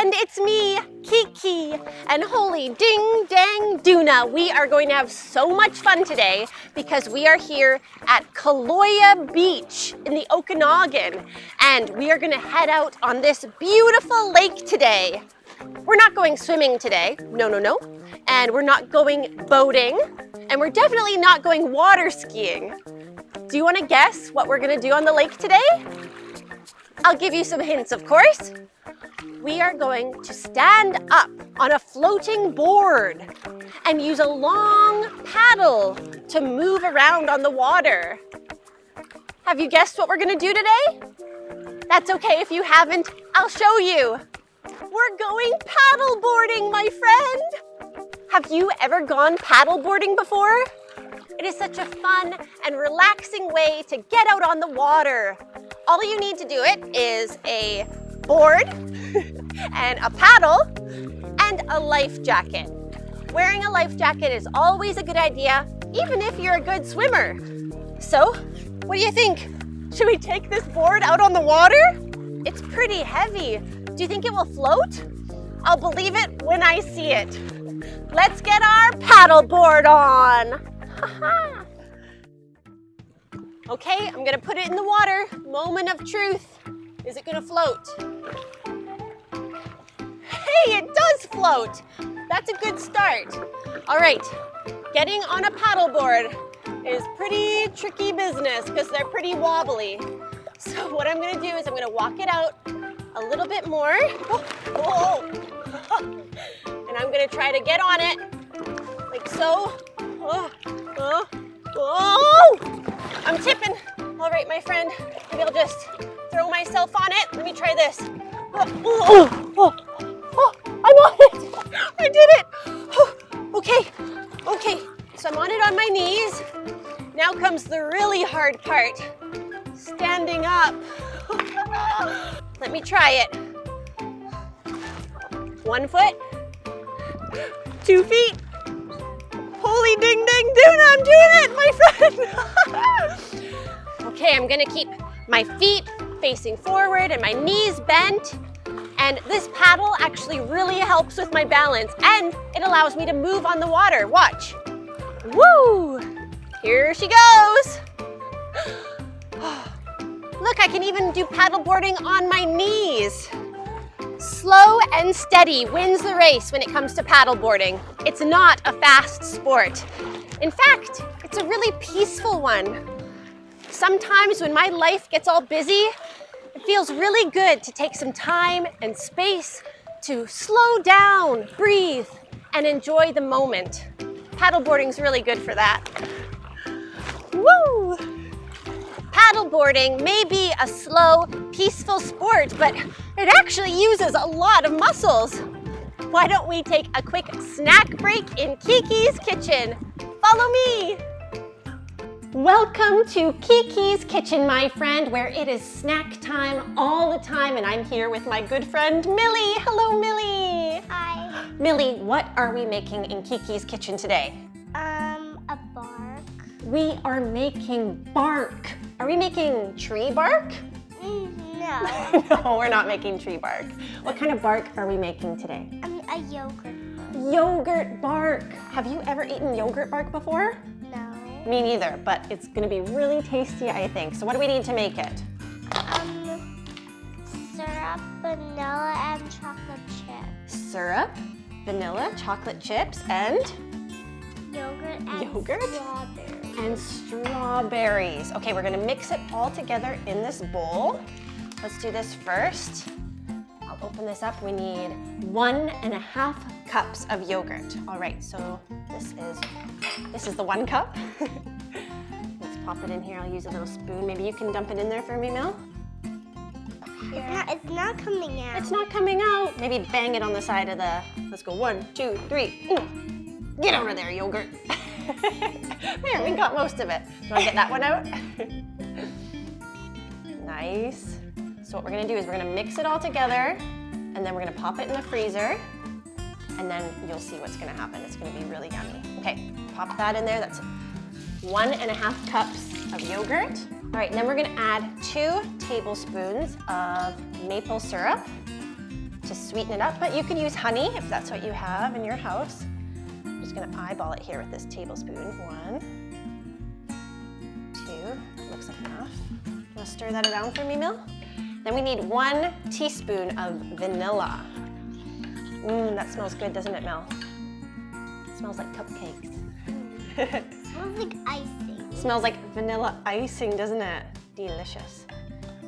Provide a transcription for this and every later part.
friend, it's me, Kiki, and holy ding dang Duna. We are going to have so much fun today because we are here at Kaloya Beach in the Okanagan, and we are going to head out on this beautiful lake today. We're not going swimming today, no, and we're not going boating, and we're definitely not going water skiing. Do you want to guess what we're going to do on the lake today? I'll give you some hints, of course. We are going to stand up on a floating board and use a long paddle to move around on the water. Have you guessed what we're going to do today? That's okay if you haven't. I'll show you. We're going paddleboarding, my friend. Have you ever gone paddleboarding before? It is such a fun and relaxing way to get out on the water. All you need to do it is a board and a paddle and a life jacket. Wearing a life jacket is always a good idea, even if you're a good swimmer. So, what do you think? Should we take this board out on the water? It's pretty heavy. Do you think it will float? I'll believe it when I see it. Let's get our paddleboard on. Okay, I'm gonna put it in the water. Moment of truth. Is it gonna float? Hey, it does float. That's a good start. All right, getting on a paddleboard is pretty tricky business because they're pretty wobbly. So what I'm gonna do is I'm gonna walk it out a little bit more. And I'm gonna try to get on it like so. I'm tipping. All right, my friend, maybe I'll just throw myself on it. Let me try this. I'm on it. I did it. Okay. So I'm on it on my knees. Now comes the really hard part. Standing up. Let me try it. 1 foot, 2 feet. Holy ding ding Duna, I'm doing it, my friend. Okay, I'm gonna keep my feet facing forward and my knees bent. And this paddle actually really helps with my balance and it allows me to move on the water. Watch. Woo! Here she goes. Look, I can even do paddleboarding on my knees. Slow and steady wins the race when it comes to paddleboarding. It's not a fast sport. In fact, it's a really peaceful one. Sometimes when my life gets all busy, it feels really good to take some time and space to slow down, breathe, and enjoy the moment. Paddleboarding's really good for that. Woo! Paddleboarding may be a slow, peaceful sport, but it actually uses a lot of muscles. Why don't we take a quick snack break in Kiki's kitchen? Follow me. Welcome to Kiki's kitchen, my friend, where it is snack time all the time, and I'm here with my good friend, Millie. Hello, Millie. Hi. Millie, what are we making in Kiki's kitchen today? A bark. We are making bark. Are we making tree bark? No. No, we're not making tree bark. What kind of bark are we making today? A yogurt bark. Yogurt bark. Have you ever eaten yogurt bark before? No. Me neither, but it's gonna be really tasty, I think. So what do we need to make it? Syrup, vanilla, and chocolate chips. Syrup, vanilla, chocolate chips, and? Yogurt and strawberries. And strawberries. Okay, we're gonna mix it all together in this bowl. Let's do this first. I'll open this up. We need 1.5 cups of yogurt. All right, so this is the 1 cup. Let's pop it in here. I'll use a little spoon. Maybe you can dump it in there for me, Mel? It's not coming out. It's not coming out. Maybe bang it on the side of the, let's go 1, 2, 3. Get over there, yogurt. There, we got most of it. Do you want to get that one out? Nice. So what we're gonna do is we're gonna mix it all together and then we're gonna pop it in the freezer and then you'll see what's gonna happen. It's gonna be really yummy. Okay, pop that in there. That's 1.5 cups of yogurt. All right, and then we're gonna add 2 tablespoons of maple syrup to sweeten it up, but you could use honey if that's what you have in your house. I'm just gonna eyeball it here with this tablespoon. 1, 2, looks like enough. You wanna stir that around for me, Mill? Then we need 1 teaspoon of vanilla. That smells good, doesn't it, Mel? It smells like cupcakes. Smells like icing. Smells like vanilla icing, doesn't it? Delicious.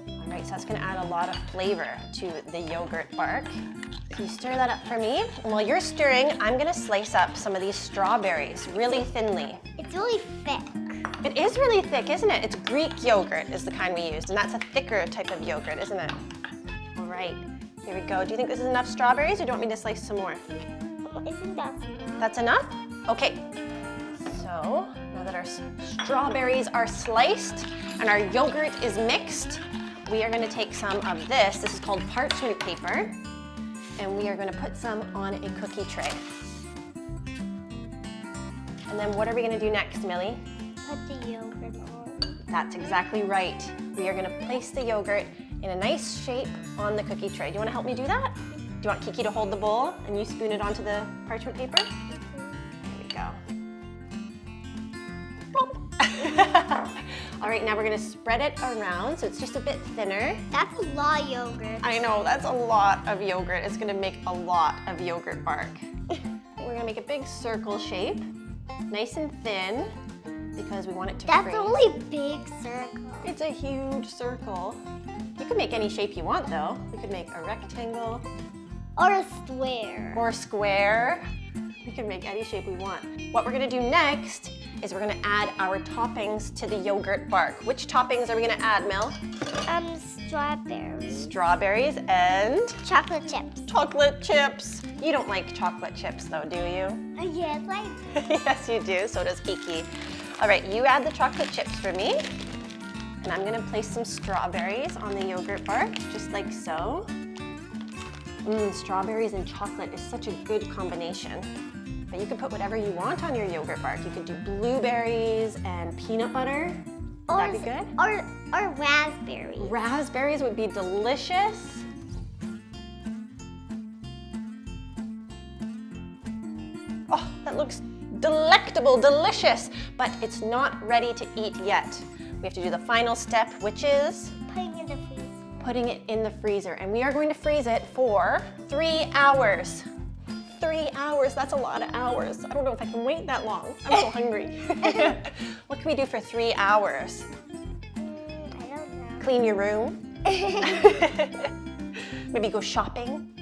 All right, so that's gonna add a lot of flavor to the yogurt bark. So you stir that up for me. And while you're stirring, I'm gonna slice up some of these strawberries really thinly. It's really thick. It is really thick, isn't it? It's Greek yogurt is the kind we used, and that's a thicker type of yogurt, isn't it? All right, here we go. Do you think this is enough strawberries, or do you want me to slice some more? I think that's enough. That's enough? Okay. So, now that our strawberries are sliced and our yogurt is mixed, we are gonna take some of this. This is called parchment paper, and we are gonna put some on a cookie tray. And then what are we gonna do next, Millie? Put the yogurt on. That's exactly right. We are gonna place the yogurt in a nice shape on the cookie tray. Do you wanna help me do that? Do you want Kiki to hold the bowl and you spoon it onto the parchment paper? There we go. All right, now we're gonna spread it around so it's just a bit thinner. That's a lot of yogurt. I know, that's a lot of yogurt. It's gonna make a lot of yogurt bark. We're gonna make a big circle shape, nice and thin, because we want it to freeze. That's a really big circle. It's a huge circle. You can make any shape you want though. We could make a rectangle. Or a square. Or a square. We can make any shape we want. What we're gonna do next is we're gonna add our toppings to the yogurt bark. Which toppings are we gonna add, Mel? Strawberries. Strawberries and? Chocolate chips. Chocolate chips. You don't like chocolate chips though, do you? Yes, I do. Yes, you do. So does Kiki. All right, you add the chocolate chips for me. And I'm gonna place some strawberries on the yogurt bark, just like so. Strawberries and chocolate is such a good combination. But you can put whatever you want on your yogurt bark. You could do blueberries and peanut butter. Would that be good? Or raspberries. Raspberries would be delicious. Oh, that looks delectable, delicious, but it's not ready to eat yet. We have to do the final step, which is Putting it in the freezer. Putting it in the freezer. And we are going to freeze it for 3 hours. 3 hours, that's a lot of hours. I don't know if I can wait that long. I'm so hungry. What can we do for 3 hours? I don't know. Clean your room? Maybe go shopping?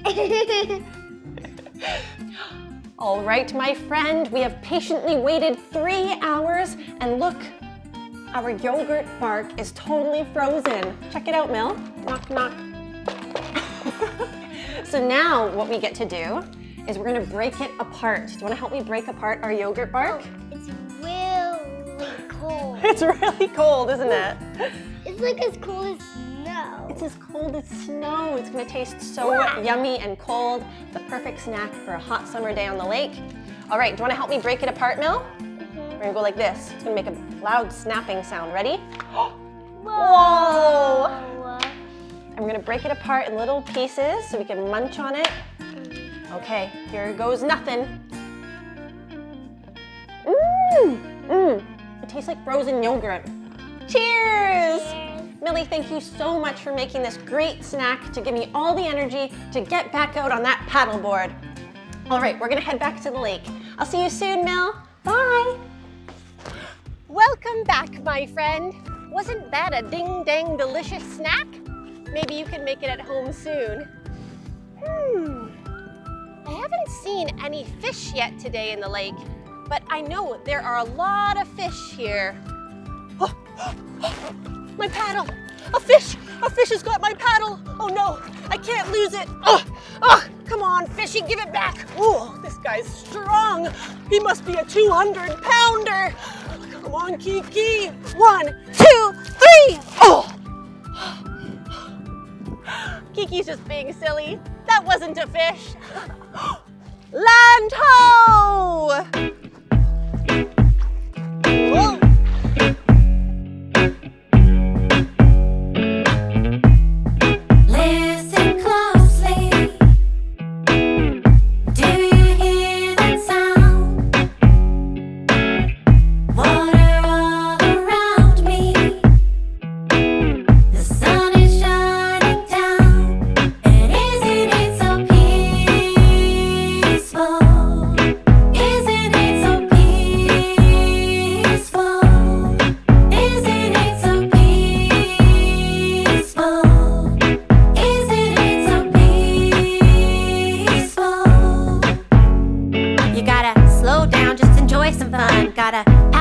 All right, my friend, we have patiently waited 3 hours, and look, our yogurt bark is totally frozen. Check it out, Mel. Knock, knock. So now what we get to do is we're gonna break it apart. Do you wanna help me break apart our yogurt bark? It's really cold. It's really cold, isn't it? It's like as cold as snow. It's as cold as snow. It's gonna taste so yummy and cold. The perfect snack for a hot summer day on the lake. All right, do you wanna help me break it apart, Mel? We're gonna go like this. It's gonna make a loud snapping sound. Ready? Whoa! And we're gonna break it apart in little pieces so we can munch on it. Okay, here goes nothing. It tastes like frozen yogurt. Cheers! Millie, thank you so much for making this great snack to give me all the energy to get back out on that paddleboard. All right, we're gonna head back to the lake. I'll see you soon, Mill. Bye. Welcome back, my friend. Wasn't that a ding-dang delicious snack? Maybe you can make it at home soon. I haven't seen any fish yet today in the lake, but I know there are a lot of fish here. My paddle! A fish! A fish has got my paddle! Oh no, I can't lose it! Come on, fishy, give it back! Oh, this guy's strong! He must be a 200-pounder! Come on, Kiki! 1, 2, 3! Oh! Kiki's just being silly. That wasn't a fish. Land ho! Whoa! Listen closely.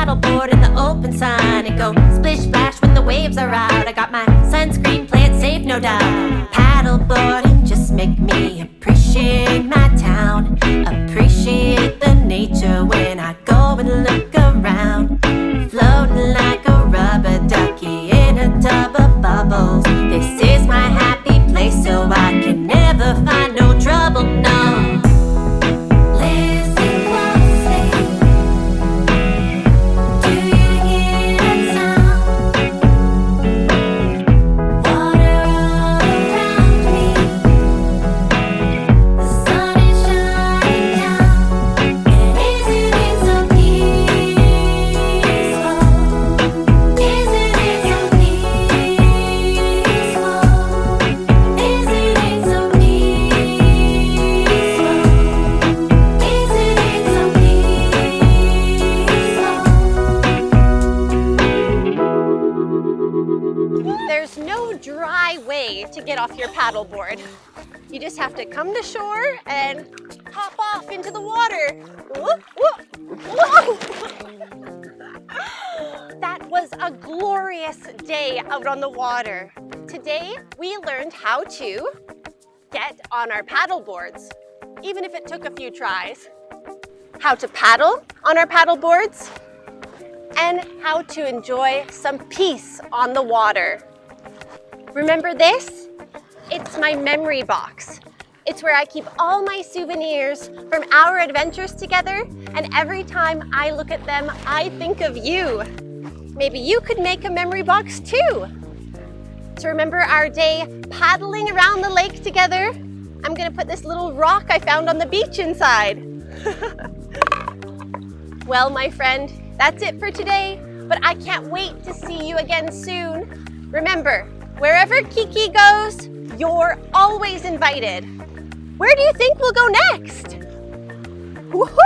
paddleboard in the open sun and go splish splash when the waves are out. I got my sunscreen, play it safe, no doubt. Paddleboarding just make me appreciate my town, appreciate the nature when I go and look around. Floating like a rubber ducky in a tub of bubbles. This is my happy place, so I can never find no trouble, no. Listen closely. Do you hear that sound? Water all around me. The sun is shining down. And isn't it so peaceful? Isn't it so peaceful? Isn't it so peaceful? Isn't it so peaceful? There's no dry way to get off your paddleboard. You just have to come to shore and hop off into the water. Whoop, whoop, whoa. That was a glorious day out on the water. Today, we learned how to get on our paddleboards, even if it took a few tries. How to paddle on our paddleboards, and how to enjoy some peace on the water. Remember this? It's my memory box. It's where I keep all my souvenirs from our adventures together, and every time I look at them, I think of you. Maybe you could make a memory box too. To remember our day paddling around the lake together, I'm gonna put this little rock I found on the beach inside. Well, my friend, that's it for today, but I can't wait to see you again soon. Remember, wherever Kiki goes, you're always invited. Where do you think we'll go next? Woohoo!